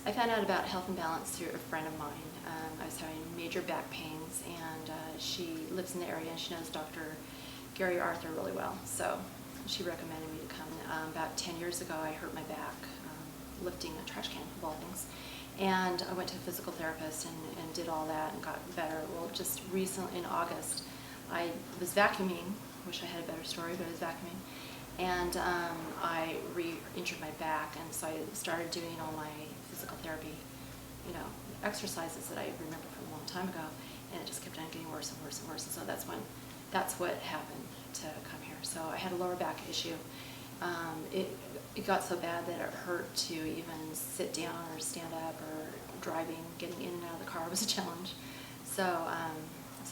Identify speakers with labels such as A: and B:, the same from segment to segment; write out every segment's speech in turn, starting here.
A: I found out about Health and Balance through a friend of mine. I was having major back pains, and she lives in the area, and she knows Dr. Gary Arthur really well. So she recommended me to come. About 10 years ago, I hurt my back lifting a trash can, of all things. And I went to a physical therapist and did all that and got better. Well, just recently, in August, I was vacuuming. Wish I had a better story, but I was vacuuming. And I re-injured my back, and so I started doing all my physical therapy, exercises that I remember from a long time ago, and it just kept on getting worse and worse and worse. And so that's what happened to come here. So I had a lower back issue. It got so bad that it hurt to even sit down or stand up, or driving, getting in and out of the car was a challenge. So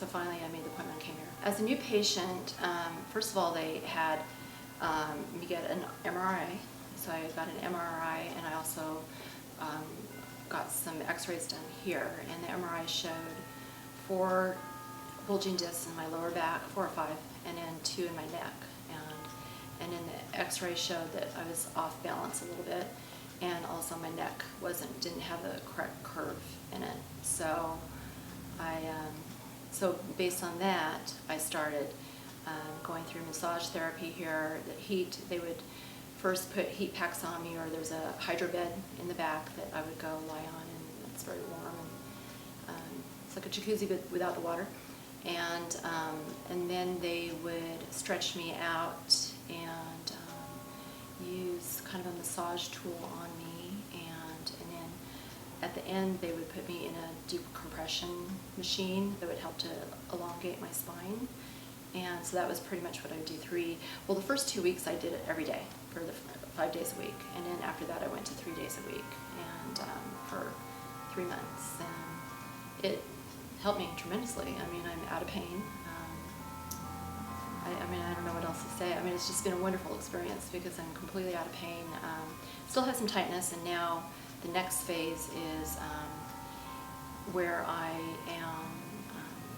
A: finally I made the appointment and came here. As a new patient, first of all, they had me get an MRI. So I got an MRI, and I also got some x-rays done here, and the MRI showed 4 bulging discs in my lower back, 4 or 5, and then 2 in my neck. And then the x-ray showed that I was off balance a little bit, and also my neck didn't have the correct curve in it. So so based on that, I started going through massage therapy here. The heat, they would first put heat packs on me, or there's a hydro bed in the back that I would go lie on, and it's very warm, and it's like a jacuzzi but without the water. And then they would stretch me out and use kind of a massage tool on me, and then at the end they would put me in a decompression machine that would help to elongate my spine. And so that was pretty much what I would do. The first 2 weeks I did it every day for the 5 days a week, and then after that I went to 3 days a week, and for 3 months, and it helped me tremendously. I mean, I'm out of pain. I don't know what else to say. I mean, it's just been a wonderful experience because I'm completely out of pain. Still have some tightness, and now the next phase is where I am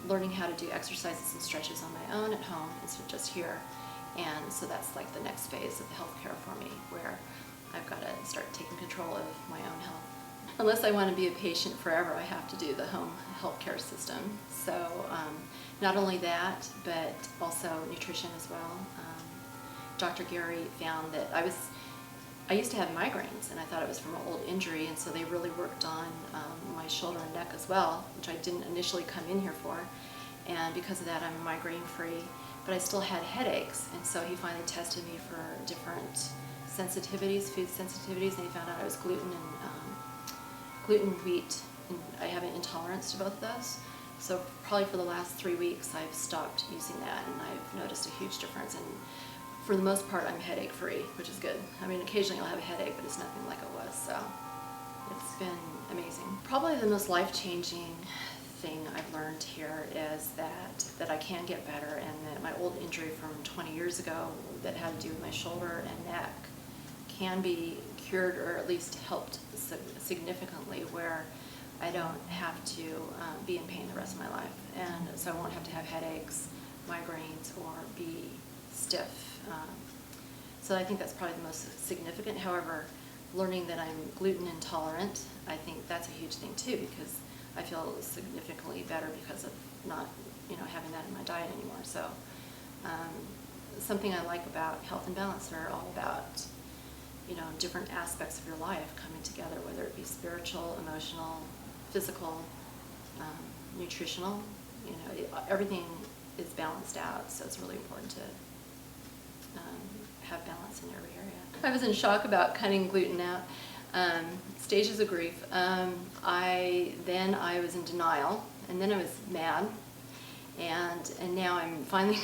A: learning how to do exercises and stretches on my own at home instead of just here. And so that's like the next phase of the healthcare for me, where I've got to start taking control of my own health. Unless I want to be a patient forever, I have to do the home healthcare system. So not only that, but also nutrition as well. Dr. Gary found that I used to have migraines, and I thought it was from an old injury, and so they really worked on my shoulder and neck as well, which I didn't initially come in here for. And because of that, I'm migraine-free, but I still had headaches, and so he finally tested me for different sensitivities, food sensitivities, and he found out I was gluten, wheat, and I have an intolerance to both of those. So probably for the last 3 weeks, I've stopped using that, and I've noticed a huge difference. And for the most part, I'm headache-free, which is good. I mean, occasionally I'll have a headache, but it's nothing like it was, so it's been amazing. Probably the most life-changing thing I've learned here is that I can get better, and that my old injury from 20 years ago that had to do with my shoulder and neck can be cured, or at least helped significantly, where I don't have to be in pain the rest of my life, and so I won't have to have headaches, migraines, or be stiff. So I think that's probably the most significant. However, learning that I'm gluten intolerant, I think that's a huge thing too, because I feel significantly better because of not having that in my diet anymore. So something I like about Health and Balance, are all about different aspects of your life coming together, whether it be spiritual, emotional, physical, nutritional. Everything is balanced out, so it's really important to have balance in every area. I was in shock about cutting gluten out. Stages of grief. Then I was in denial, and then I was mad, and now I'm finally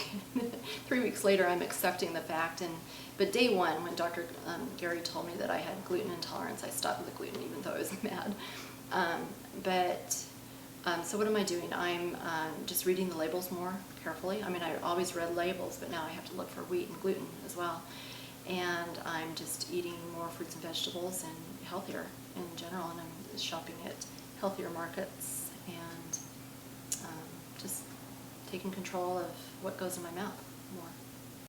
A: 3 weeks later I'm accepting the fact. But day one, when Dr. Gary told me that I had gluten intolerance, I stopped with the gluten even though I was mad. So what am I doing? I'm just reading the labels more carefully. I mean, I always read labels, but now I have to look for wheat and gluten as well. And I'm just eating more fruits and vegetables and healthier in general, and I'm shopping at healthier markets, and just taking control of what goes in my mouth more.